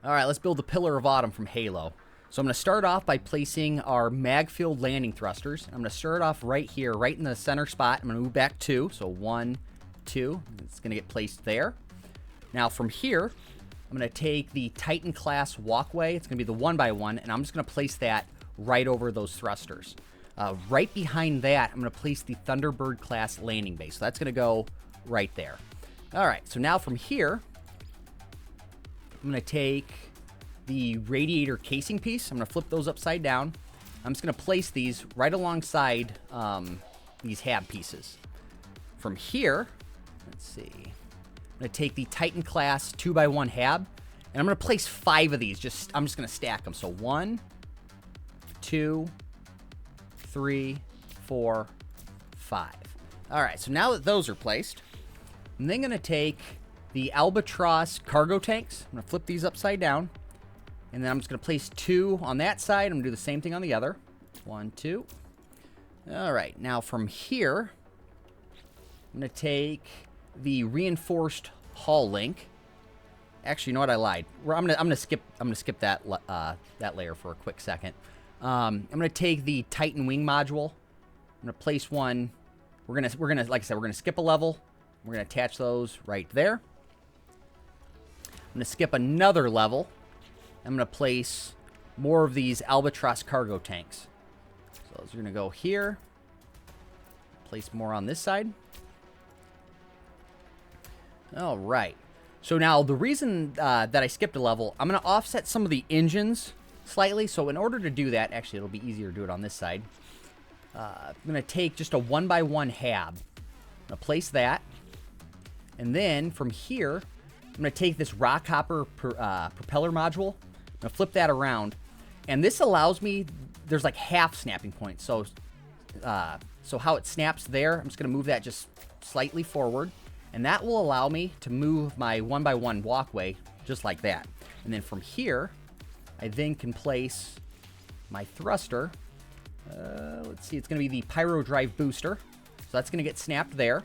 All right, let's build the Pillar of Autumn from Halo. So I'm going to start off by placing our mag-filled landing thrusters. I'm going to start off right here, right in the center spot. I'm going to move back 2, so 1, 2. It's going to get placed there. Now from here, I'm going to take the Titan class walkway. It's going to be the 1x1, and I'm just going to place that right over those thrusters. Right behind that, I'm going to place the Thunderbird class landing base. So that's going to go right there. All right, so now from here, I'm going to take the radiator casing piece. I'm going to flip those upside down. I'm just going to place these right alongside these hab pieces. From here, let's see. I'm going to take the Titan class 2x1 hab, and I'm going to place 5 of these. I'm just going to stack them. So 1, 2, 3, 4, 5. All right, so now that those are placed, I'm then going to take the Albatross cargo tanks. I'm going to flip these upside down. And then I'm just going to place 2 on that side. I'm going to do the same thing on the other. 1, 2. All right. Now from here, I'm going to take the reinforced hull link. Actually, you know what? I lied. I'm going to skip that that layer for a quick second. I'm going to take the Titan wing module. I'm going to place one. We're gonna like I said, we're gonna skip a level. We're gonna attach those right there. I'm going to skip another level. I'm going to place more of these Albatross cargo tanks. So those are going to go here. Place more on this side. All right. So now the reason that I skipped a level, I'm going to offset some of the engines slightly. So in order to do that, actually it'll be easier to do it on this side. I'm going to take just a 1x1 hab. I'm going to place that. And then from here, I'm going to take this rock hopper propeller module. I'm going to flip that around. And this allows me, there's like half snapping points. So how it snaps there, I'm just going to move that just slightly forward. And that will allow me to move my 1x1 walkway just like that. And then from here, I then can place my thruster. Let's see, it's going to be the Pyro Drive booster. So that's going to get snapped there.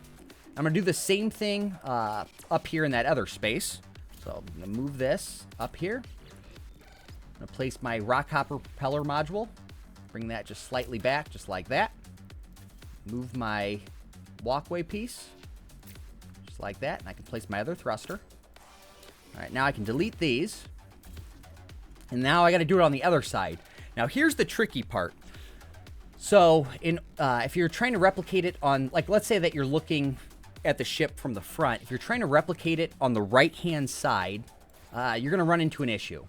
I'm going to do the same thing up here in that other space. So I'm going to move this up here. I'm going to place my rock hopper propeller module. Bring that just slightly back, just like that. Move my walkway piece, just like that. And I can place my other thruster. All right, now I can delete these. And now I got to do it on the other side. Now here's the tricky part. So if you're trying to replicate it on, like, let's say that you're looking at the ship from the front. If you're trying to replicate it on the right-hand side, you're going to run into an issue.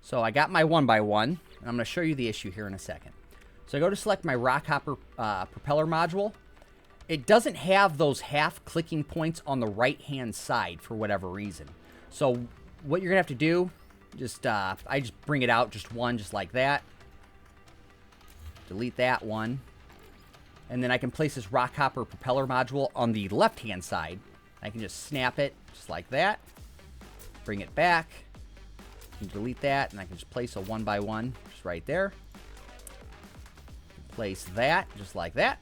So I got my 1x1, and I'm going to show you the issue here in a second. So I go to select my rock hopper propeller module. It doesn't have those half clicking points on the right-hand side for whatever reason. So what you're going to have to do, I just bring it out just one, just like that. Delete that one. And then I can place this rock hopper propeller module on the left-hand side. I can just snap it just like that. Bring it back. And delete that, and I can just place a 1x1 just right there. Place that just like that.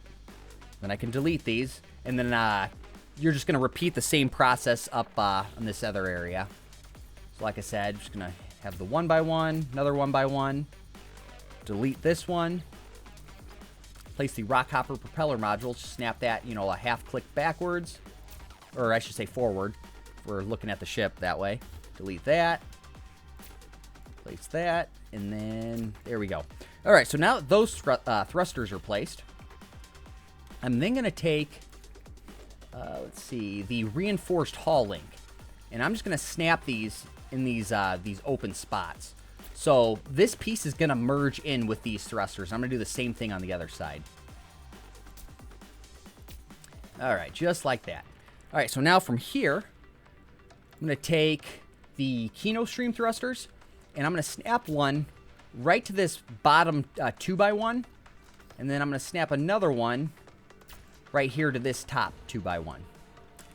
Then I can delete these, and then you're just going to repeat the same process up on this other area. So like I said, just going to have the 1x1, another 1x1. Delete this one. Place the rock hopper propeller module. Snap that, a half click backwards, or I should say forward. We're looking at the ship that way. Delete that. Place that, and then there we go. All right, so now those thrusters are placed. I'm then going to take, let's see, the reinforced hull link, and I'm just going to snap these in these open spots. So this piece is going to merge in with these thrusters. I'm going to do the same thing on the other side. All right, just like that. All right, so now from here, I'm going to take the Kino Stream thrusters, and I'm going to snap one right to this bottom 2x1. And then I'm going to snap another one right here to this top 2x1.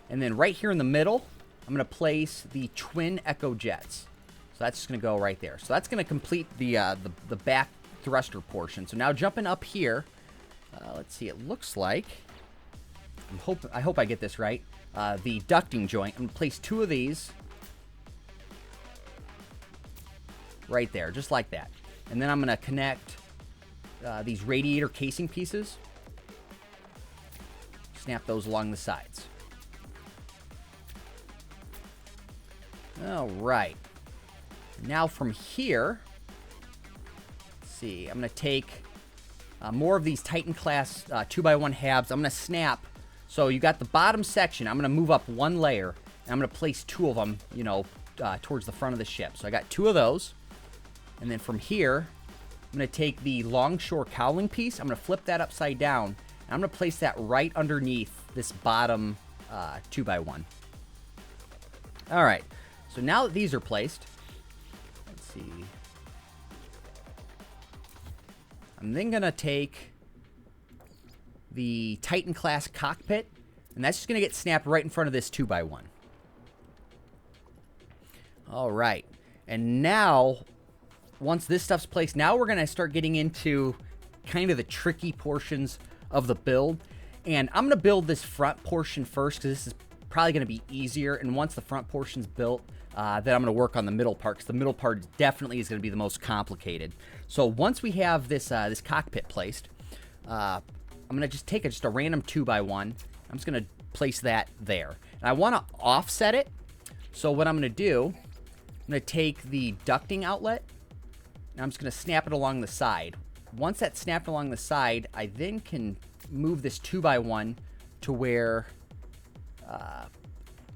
And then right here in the middle, I'm going to place the twin Echo Jets. So that's just going to go right there. So that's going to complete the back thruster portion. So now jumping up here, let's see, it looks like, I hope I get this right, the ducting joint. I'm going to place 2 of these right there, just like that. And then I'm going to connect these radiator casing pieces. Snap those along the sides. All right. Now from here, let's see, I'm going to take more of these Titan class 2x1 halves. I'm going to snap. So you got the bottom section. I'm going to move up one layer, and I'm going to place two of them, you know, towards the front of the ship. So I got two of those. And then from here, I'm going to take the longshore cowling piece. I'm going to flip that upside down. And I'm going to place that right underneath this bottom 2x1. All right. So now that these are placed, let's see. I'm then going to take the Titan class cockpit, and that's just going to get snapped right in front of this 2x1. All right. And now, once this stuff's placed, now we're going to start getting into kind of the tricky portions of the build. And I'm going to build this front portion first because this is probably going to be easier. And once the front portion's built, then I'm going to work on the middle part because the middle part definitely is going to be the most complicated. So once we have this this cockpit placed, I'm going to just take just a random 2x1. I'm just going to place that there. And I want to offset it. So what I'm going to do, I'm going to take the ducting outlet, and I'm just going to snap it along the side. Once that's snapped along the side, I then can move this 2x1 to where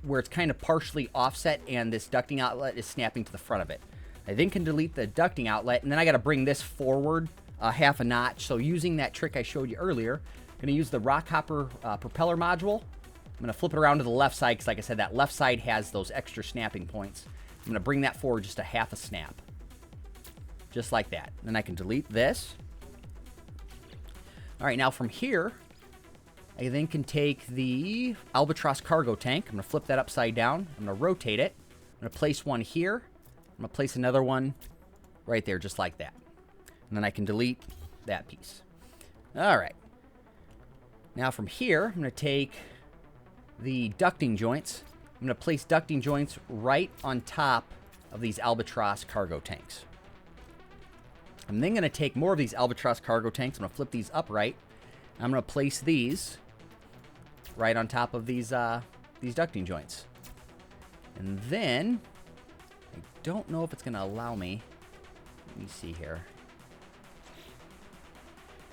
it's kind of partially offset and this ducting outlet is snapping to the front of it. I then can delete the ducting outlet, and then I got to bring this forward half a notch. So using that trick I showed you earlier, I'm going to use the rock hopper propeller module. I'm going to flip it around to the left side because, like I said, that left side has those extra snapping points. I'm going to bring that forward just a half a snap. Just like that. Then I can delete this. All right, now from here, I then can take the Albatross cargo tank. I'm going to flip that upside down. I'm going to rotate it. I'm going to place one here. I'm going to place another one right there, just like that. And then I can delete that piece. All right. Now from here, I'm going to take the ducting joints. I'm going to place ducting joints right on top of these Albatross cargo tanks. I'm then going to take more of these Albatross cargo tanks. I'm going to flip these upright. I'm going to place these right on top of these ducting joints. And then, I don't know if it's going to allow me. Let me see here.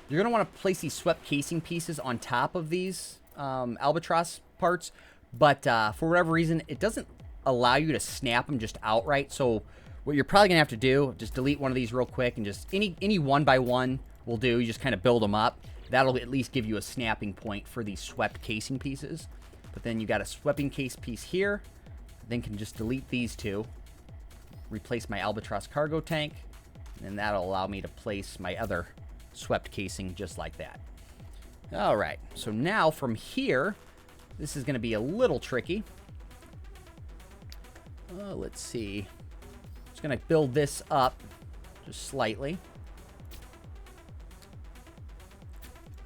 You're going to want to place these swept casing pieces on top of these Albatross parts. But for whatever reason, it doesn't allow you to snap them just outright. So what you're probably going to have to do, just delete one of these real quick. And just any one by one will do. You just kind of build them up. That'll at least give you a snapping point for these swept casing pieces. But then you got a sweeping case piece here. Then can just delete these two. Replace my Albatross cargo tank. And that'll allow me to place my other swept casing just like that. All right. So now from here, this is going to be a little tricky. Let's see. Just going to build this up just slightly.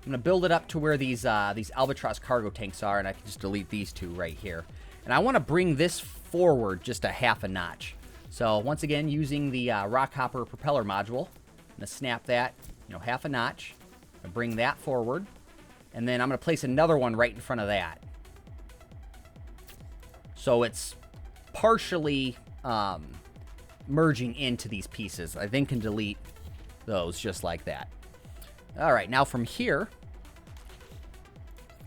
I'm going to build it up to where these Albatross cargo tanks are, and I can just delete these two right here. And I want to bring this forward just a half a notch. So once again, using the rock hopper propeller module, I'm going to snap that, half a notch. I'm going to bring that forward, and then I'm going to place another one right in front of that. So it's partially merging into these pieces. I then can delete those just like that. All right, now from here,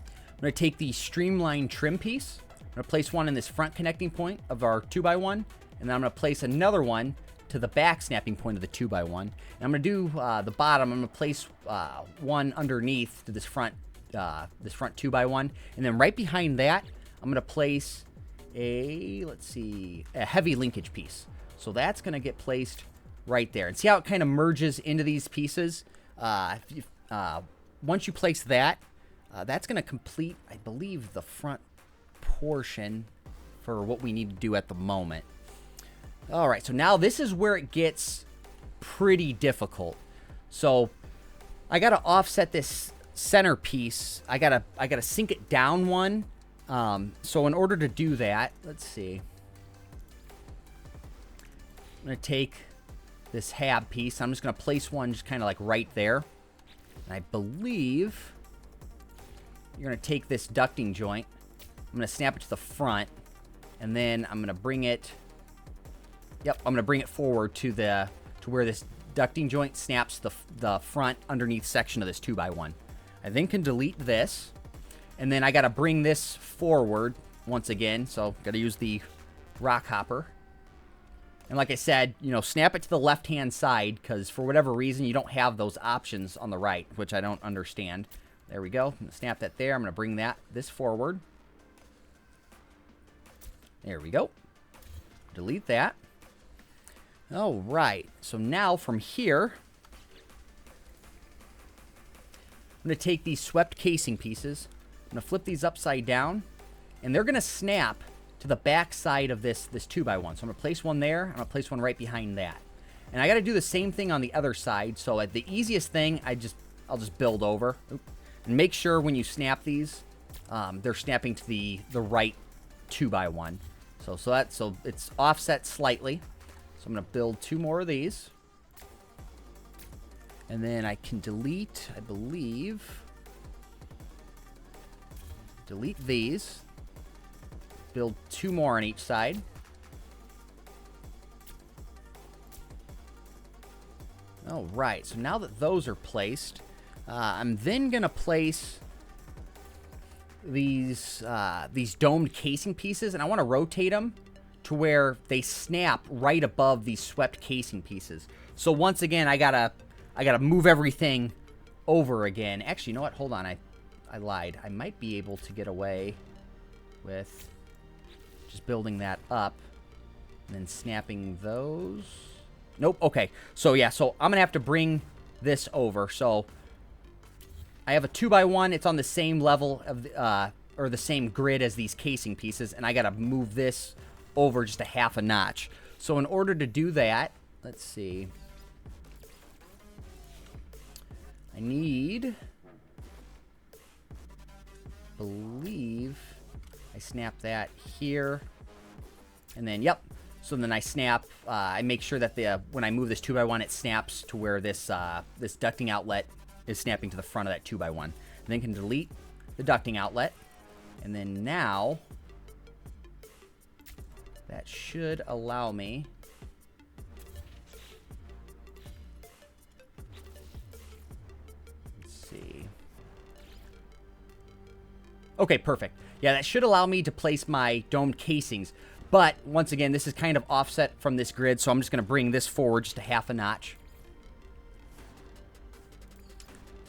I'm going to take the Streamline trim piece. I'm going to place one in this front connecting point of our 2x1, and then I'm going to place another one to the back snapping point of the 2x1. And I'm going to do the bottom. I'm going to place one underneath to this front 2x1, and then right behind that, I'm going to place a heavy linkage piece. So that's going to get placed right there. And see how it kind of merges into these pieces? Once you place that, that's going to complete, I believe, the front portion for what we need to do at the moment. All right, so now this is where it gets pretty difficult. So I got to offset this center piece. I gotta sink it down one. So in order to do that, let's see. I'm going to take this hab piece. I'm just going to place one just kind of like right there. And I believe you're going to take this ducting joint. I'm going to snap it to the front. And then I'm going to bring it... Yep, I'm going to bring it forward to where this ducting joint snaps the front underneath section of this 2x1. I then can delete this. And then I got to bring this forward once again. So got to use the rock hopper. And like I said, you know, snap it to the left-hand side because for whatever reason, you don't have those options on the right, which I don't understand. There we go. I'm going to snap that there. I'm going to bring this forward. There we go. Delete that. All right. So now from here, I'm going to take these swept casing pieces. I'm going to flip these upside down, and they're going to snap to the back side of this 2x1. So I'm going to place one there. I'm going to place one right behind that. And I got to do the same thing on the other side. So the easiest thing, I'll just build over. Oop. And make sure when you snap these, they're snapping to the right 2x1. So it's offset slightly. So I'm going to build 2 more of these. And then I can delete, I believe, delete these. Build 2 more on each side. All right, so now that those are placed, I'm then going to place these domed casing pieces, and I want to rotate them to where they snap right above these swept casing pieces. So once again, I gotta move everything over again. Actually, you know what? Hold on, I lied. I might be able to get away with just building that up and then snapping those. Nope. Okay. So yeah, so I'm gonna have to bring this over. So I have a 2x1. It's on the same level of or the same grid as these casing pieces, and I gotta move this over just a half a notch. So in order to do that, let's see. I need, believe I snap that here, and then yep. So then I snap. I make sure that when I move this 2x1, it snaps to where this this ducting outlet is snapping to the front of that 2x1. And then can delete the ducting outlet, and then now that should allow me. Let's see. Okay, perfect. Yeah, that should allow me to place my domed casings. But, once again, this is kind of offset from this grid, so I'm just going to bring this forward just a half a notch.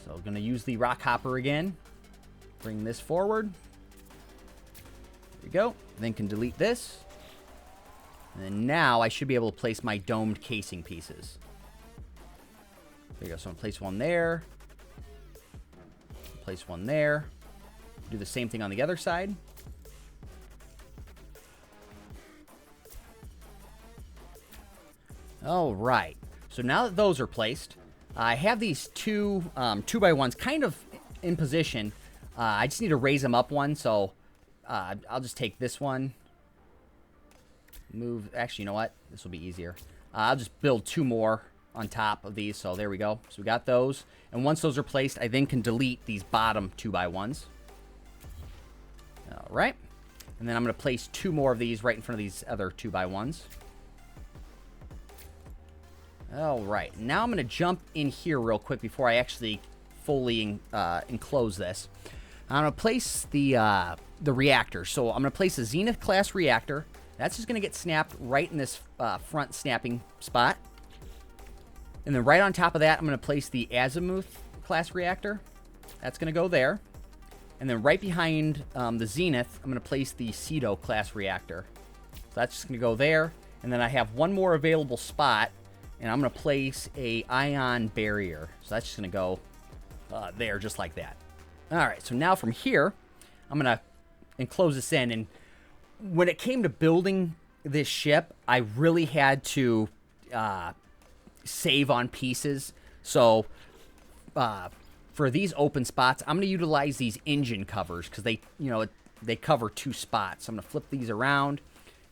So, I'm going to use the rock hopper again. Bring this forward. There we go. Then can delete this. And then now I should be able to place my domed casing pieces. There you go. So, I'm going to place one there. Place one there. Do the same thing on the other side. All right. So now that those are placed, I have these 2x1s kind of in position. I just need to raise them up one. So I'll just take this one. Move. Actually, you know what? This will be easier. I'll just build 2 more on top of these. So there we go. So we got those. And once those are placed, I then can delete these bottom 2x1s. All right. And then I'm going to place 2 more of these right in front of these other 2x1s. All right, now I'm going to jump in here real quick before I actually fully enclose this. I'm going to place the reactor. So I'm going to place a Zenith class reactor. That's just going to get snapped right in this front snapping spot. And then right on top of that, I'm going to place the Azimuth class reactor. That's going to go there. And then right behind the Zenith, I'm going to place the Cedo class reactor. So that's just going to go there. And then I have one more available spot. And I'm going to place a ion barrier. So that's just going to go there just like that. All right, so now from here, I'm going to enclose this in. And when it came to building this ship, I really had to save on pieces. So for these open spots, I'm going to utilize these engine covers because they cover 2 spots. So I'm going to flip these around,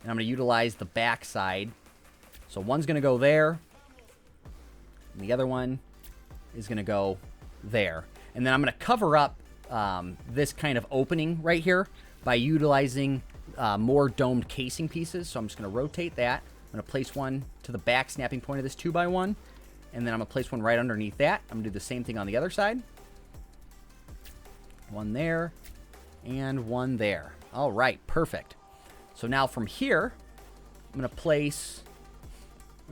and I'm going to utilize the back side. So one's going to go there. And the other one is going to go there. And then I'm going to cover up this kind of opening right here by utilizing more domed casing pieces. So I'm just going to rotate that. I'm going to place one to the back snapping point of this 2x1. And then I'm going to place one right underneath that. I'm going to do the same thing on the other side. One there and one there. All right, perfect. So now from here, I'm going to place,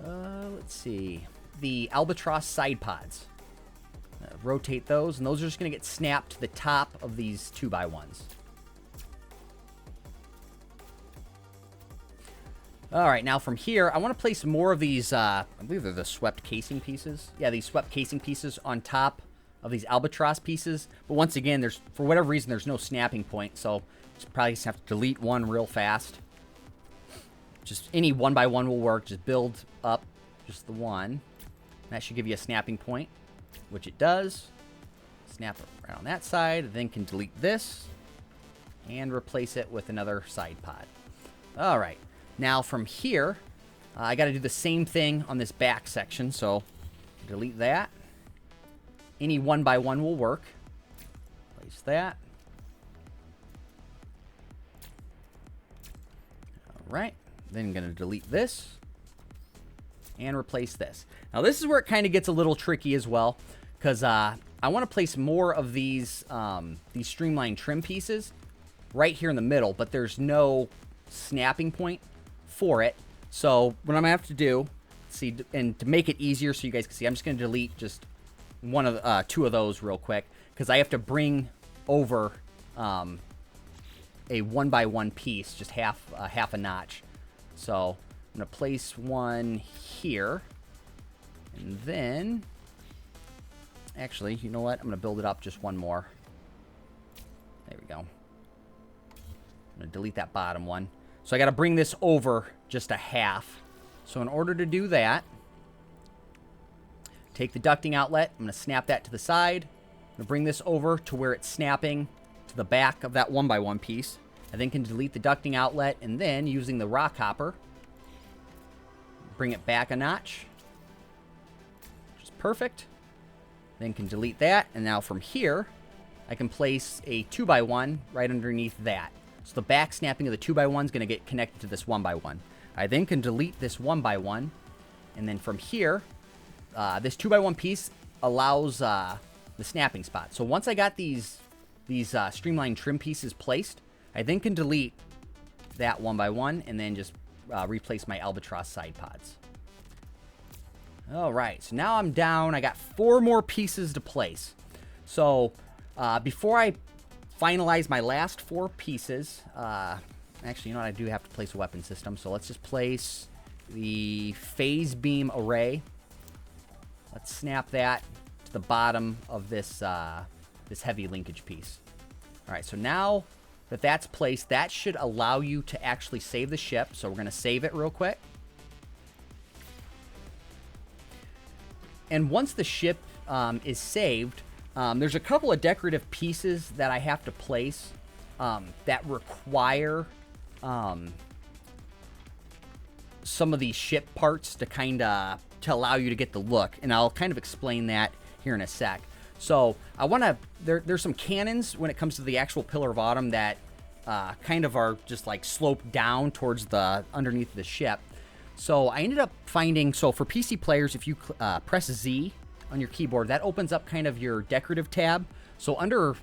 let's see, the albatross side pods. Rotate those, and those are just going to get snapped to the top of these 2x1s. All right, now from here, I want to place more of these, I believe they're the swept casing pieces. Yeah, these swept casing pieces on top of these albatross pieces. But once again, there's, for whatever reason, there's no snapping point, so just probably just have to delete one real fast. Just any 1x1 will work. Just build up just the one. That should give you a snapping point, which it does. Snap it right on that side, then can delete this and replace it with another side pod. All right. Now from here, I got to do the same thing on this back section. So delete that. Any 1x1 will work. Place that. All right. Then I'm going to delete this and replace this. Now this is where it kind of gets a little tricky as well, because I want to place more of these Streamline trim pieces right here in the middle, but there's no snapping point for it. So what I'm gonna have to do, see, and to make it easier so you guys can see, I'm just gonna delete just one of two of those real quick, because I have to bring over a 1x1 piece, just half a notch. So I'm gonna place one here, and then actually, you know what? I'm gonna build it up just one more. There we go. I'm gonna delete that bottom one. So I got to bring this over just a half. So in order to do that, take the ducting outlet. I'm going to snap that to the side. I'm going to bring this over to where it's snapping to the back of that 1x1 piece. I then can delete the ducting outlet, and then using the rock hopper, bring it back a notch. Which is perfect. Then can delete that. And now from here, I can place a 2x1 right underneath that. So the back snapping of the 2x1 is going to get connected to this 1x1. I then can delete this 1x1. And then from here, this 2x1 piece allows the snapping spot. So once I got these Streamline trim pieces placed, I then can delete that 1x1 and then just replace my albatross side pods. All right, so now I'm down. I got 4 more pieces to place. So before I finalize my last 4 pieces. Actually, you know what? I do have to place a weapon system. So let's just place the phase beam array. Let's snap that to the bottom of this this heavy linkage piece. All right, so now that that's placed, that should allow you to actually save the ship. So we're going to save it real quick. And once the ship is saved, there's a couple of decorative pieces that I have to place that require some of these ship parts to kind of allow you to get the look, and I'll kind of explain that here in a sec. So I want to there's some cannons when it comes to the actual Pillar of Autumn that kind of are just like sloped down towards the underneath the ship. So I ended up finding, so for PC players, if you press Z on your keyboard, that opens up kind of your decorative tab. So under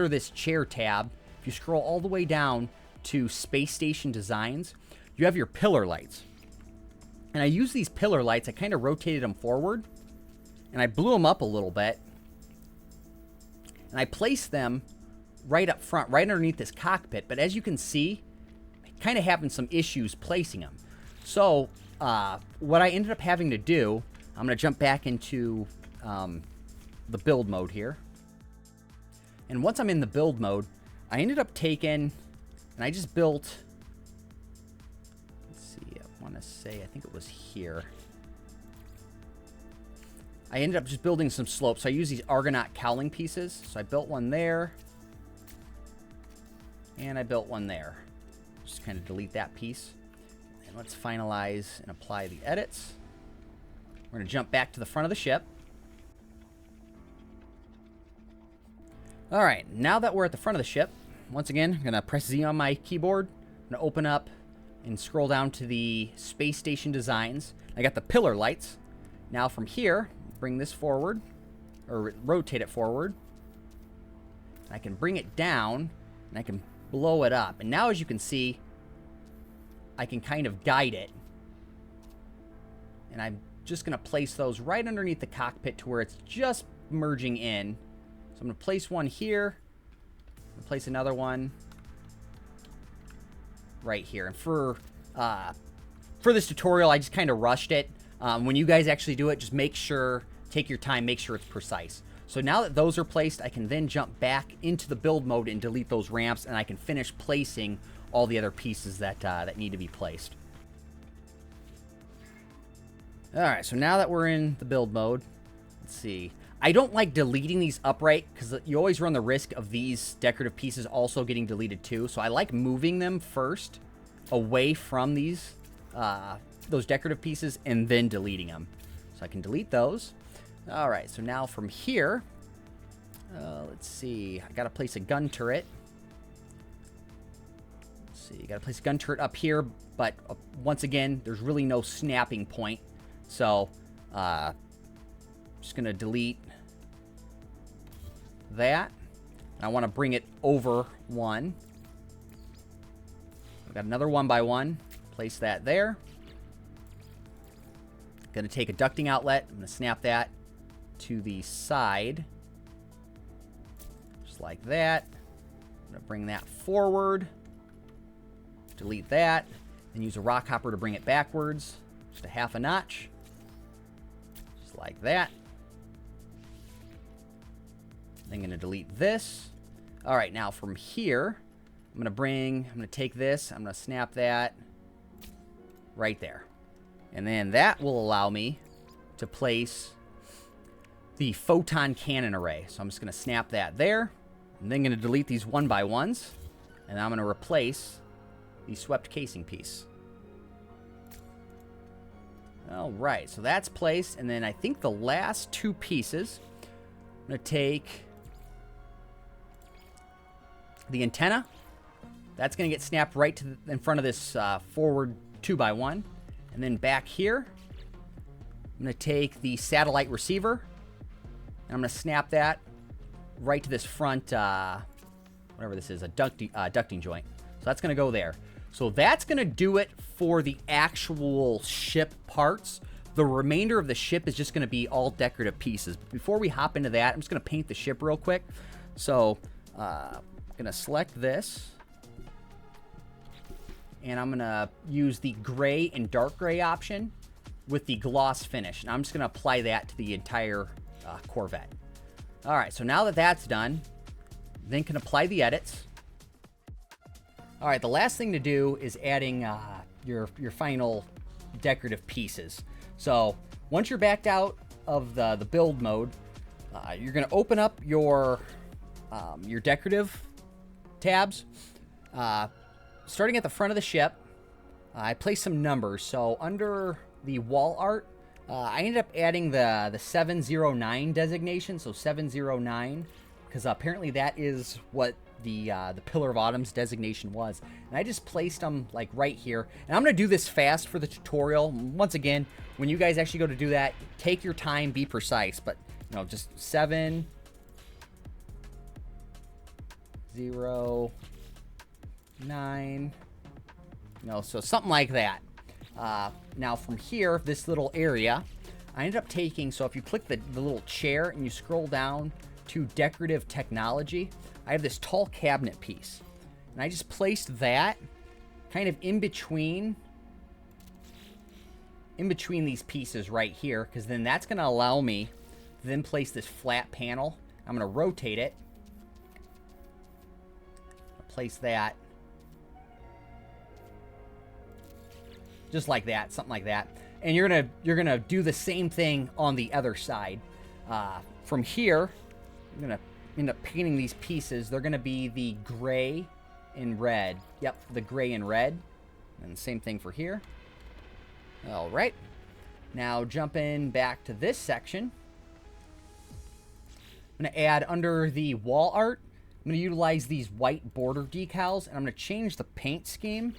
this chair tab, if you scroll all the way down to Space Station Designs, you have your pillar lights. And I use these pillar lights, I kind of rotated them forward, and I blew them up a little bit. And I placed them right up front, right underneath this cockpit. But as you can see, I kind of having some issues placing them. So what I ended up having to do, I'm going to jump back into the build mode here. And once I'm in the build mode, I ended up taking, and I just built, let's see, I want to say, I think it was here. I ended up just building some slopes. So I use these Argonaut cowling pieces. So I built one there. And I built one there. Just kind of delete that piece. And let's finalize and apply the edits. We're going to jump back to the front of the ship. All right, now that we're at the front of the ship, once again, I'm going to press Z on my keyboard. I'm going to open up and scroll down to the space station designs. I got the pillar lights. Now from here, bring this forward, or rotate it forward. I can bring it down, and I can blow it up. And now, as you can see, I can kind of guide it. And I'm just going to place those right underneath the cockpit to where it's just merging in. So I'm going to place one here. I'm going to place another one right here. And for this tutorial, I just kind of rushed it. When you guys actually do it, just make sure, take your time, make sure it's precise. So now that those are placed, I can then jump back into the build mode and delete those ramps, and I can finish placing all the other pieces that need to be placed. All right, so now that we're in the build mode, let's see. I don't like deleting these upright because you always run the risk of these decorative pieces also getting deleted too. So I like moving them first away from these those decorative pieces and then deleting them. So I can delete those. All right, so now from here, let's see. I got to place a gun turret. Let's see, got to place a gun turret up here, but once again, there's really no snapping point. So, just going to delete that. I want to bring it over one. I've got another 1x1. Place that there. Going to take a ducting outlet. I'm going to snap that to the side. Just like that. I'm going to bring that forward. Delete that. And use a rock hopper to bring it backwards. Just a half a notch. Just like that. I'm going to delete this. All right, now from here, I'm going to take this. I'm going to snap that right there. And then that will allow me to place the photon cannon array. So I'm just going to snap that there. I'm then going to delete these 1x1s. And I'm going to replace the swept casing piece. All right, so that's placed. And then I think the last two pieces, I'm going to take the antenna. That's going to get snapped right to in front of this forward 2x1. And then back here, I'm going to take the satellite receiver, and I'm going to snap that right to this front, whatever this is, a ducting joint. So that's going to go there. So that's going to do it for the actual ship parts. The remainder of the ship is just going to be all decorative pieces. Before we hop into that, I'm just going to paint the ship real quick. So I'm going to select this. And I'm going to use the gray and dark gray option with the gloss finish. And I'm just going to apply that to the entire Corvette. All right, so now that that's done, then can apply the edits. All right, the last thing to do is adding your final decorative pieces. So once you're backed out of the build mode, you're going to open up your decorative tabs. Starting at the front of the ship, I placed some numbers. So under the wall art, I ended up adding the 709 designation. So 709, because apparently that is what the Pillar of Autumn's designation was. And I just placed them like right here. And I'm going to do this fast for the tutorial. Once again, when you guys actually go to do that, take your time, be precise. But, you know, just 7, 0, 9, so something like that. Now from here, this little area, I ended up taking, so if you click the little chair and you scroll down to decorative technology, I have this tall cabinet piece. And I just placed that kind of in between these pieces right here, because then that's going to allow me to then place this flat panel. I'm going to rotate it. Place that just like that, something like that. And you're gonna do the same thing on the other side. From here, I'm gonna end up painting these pieces. They're gonna be the gray and red. Yep, the gray and red. And same thing for here. All right. Now jumping back to this section, I'm going to add under the wall art, I'm going to utilize these white border decals, and I'm going to change the paint scheme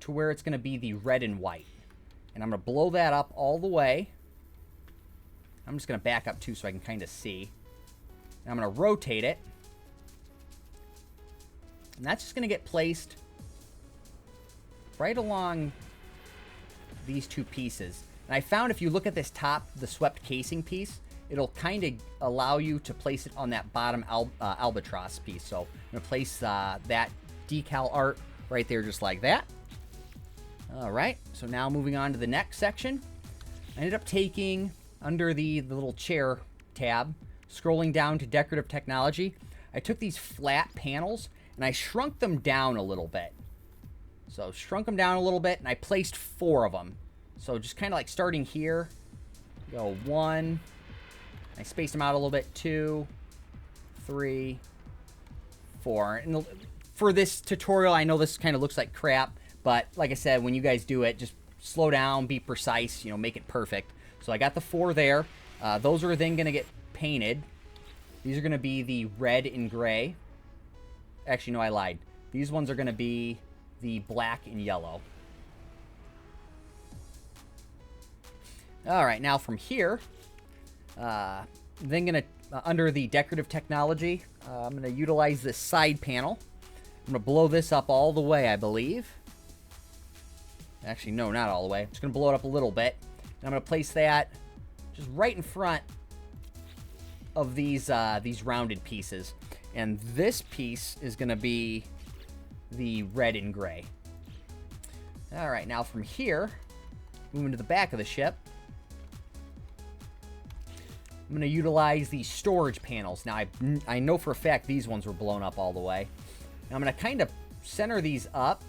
to where it's going to be the red and white. And I'm going to blow that up all the way. I'm just going to back up too so I can kind of see. And I'm going to rotate it. And that's just going to get placed right along these two pieces. And I found if you look at this top, the swept casing piece, it'll kind of allow you to place it on that bottom albatross piece. So I'm going to place that decal art right there just like that. All right, so now moving on to the next section. I ended up taking under the little chair tab, scrolling down to decorative technology. I took these flat panels and I shrunk them down a little bit. So shrunk them down a little bit and I placed 4 of them. So just kind of like starting here, go 1, I spaced them out a little bit, 2, 3, 4. And for this tutorial, I know this kind of looks like crap, but like I said, when you guys do it, just slow down, be precise, you know, make it perfect. So I got the 4 there. Those are then going to get painted. These are going to be the red and gray. Actually, no, I lied. These ones are going to be the black and yellow. All right, now from here, then going to, under the decorative technology, I'm going to utilize this side panel. I'm going to blow this up all the way, I believe. Actually, no, not all the way. I'm just going to blow it up a little bit. And I'm going to place that just right in front of these rounded pieces. And this piece is going to be the red and gray. All right, now from here, moving to the back of the ship, I'm going to utilize these storage panels. Now, I know for a fact these ones were blown up all the way. And I'm going to kind of center these up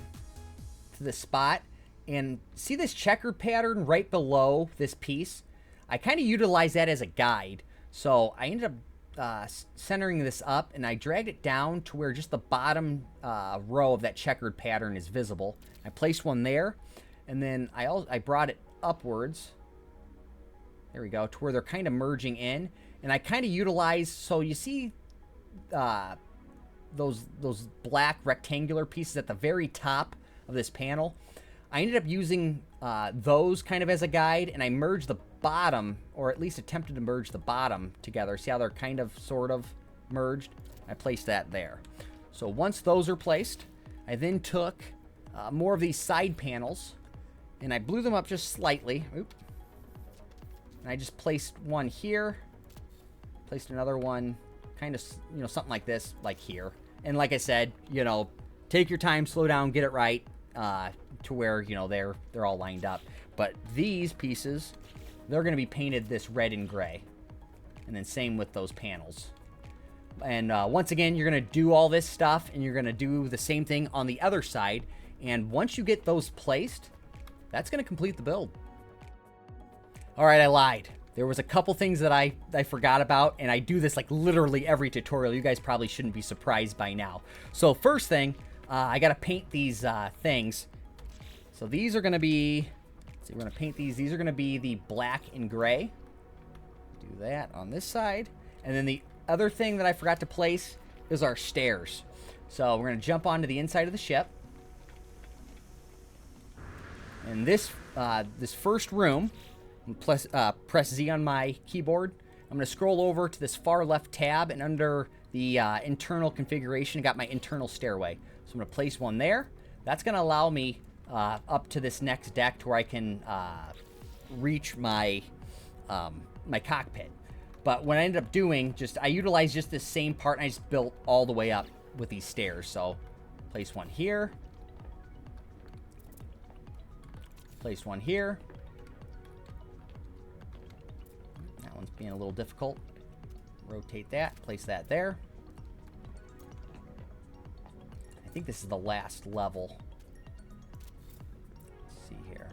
to the spot. And see this checkered pattern right below this piece? I kind of utilize that as a guide. So I ended up centering this up, and I dragged it down to where just the bottom row of that checkered pattern is visible. I placed one there, and then I brought it upwards. There we go, to where they're kind of merging in. And I kind of utilize, so you see those black rectangular pieces at the very top of this panel. I ended up using those kind of as a guide, and I merged the bottom, or at least attempted to merge the bottom together. See how they're kind of, sort of merged? I placed that there. So once those are placed, I then took more of these side panels, and I blew them up just slightly. Oop. And I just placed one here, placed another one, kind of, you know, something like this, like here. And like I said, you know, take your time, slow down, get it right. To where, you know, they're all lined up. But these pieces, they're going to be painted this red and gray. And then same with those panels. And once again, you're going to do all this stuff, and you're going to do the same thing on the other side. And once you get those placed, that's going to complete the build. All right, I lied. There was a couple things that I forgot about, and I do this like literally every tutorial. You guys probably shouldn't be surprised by now. So first thing, I got to paint these things. So these are going to be, let's see, we're going to paint these. These are going to be the black and gray. Do that on this side. And then the other thing that I forgot to place is our stairs. So we're going to jump onto the inside of the ship. And this first room, press Z on my keyboard. I'm going to scroll over to this far left tab, and under the internal configuration, I got my internal stairway. So I'm going to place one there. That's going to allow me up to this next deck to where I can reach my my cockpit. But what I ended up doing, I utilized just this same part, and I just built all the way up with these stairs. So place one here. Place one here. That one's being a little difficult. Rotate that, place that there. I think this is the last level. Let's see here.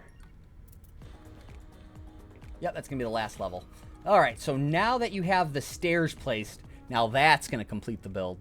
Yep, that's going to be the last level. All right, so now that you have the stairs placed, now that's going to complete the build.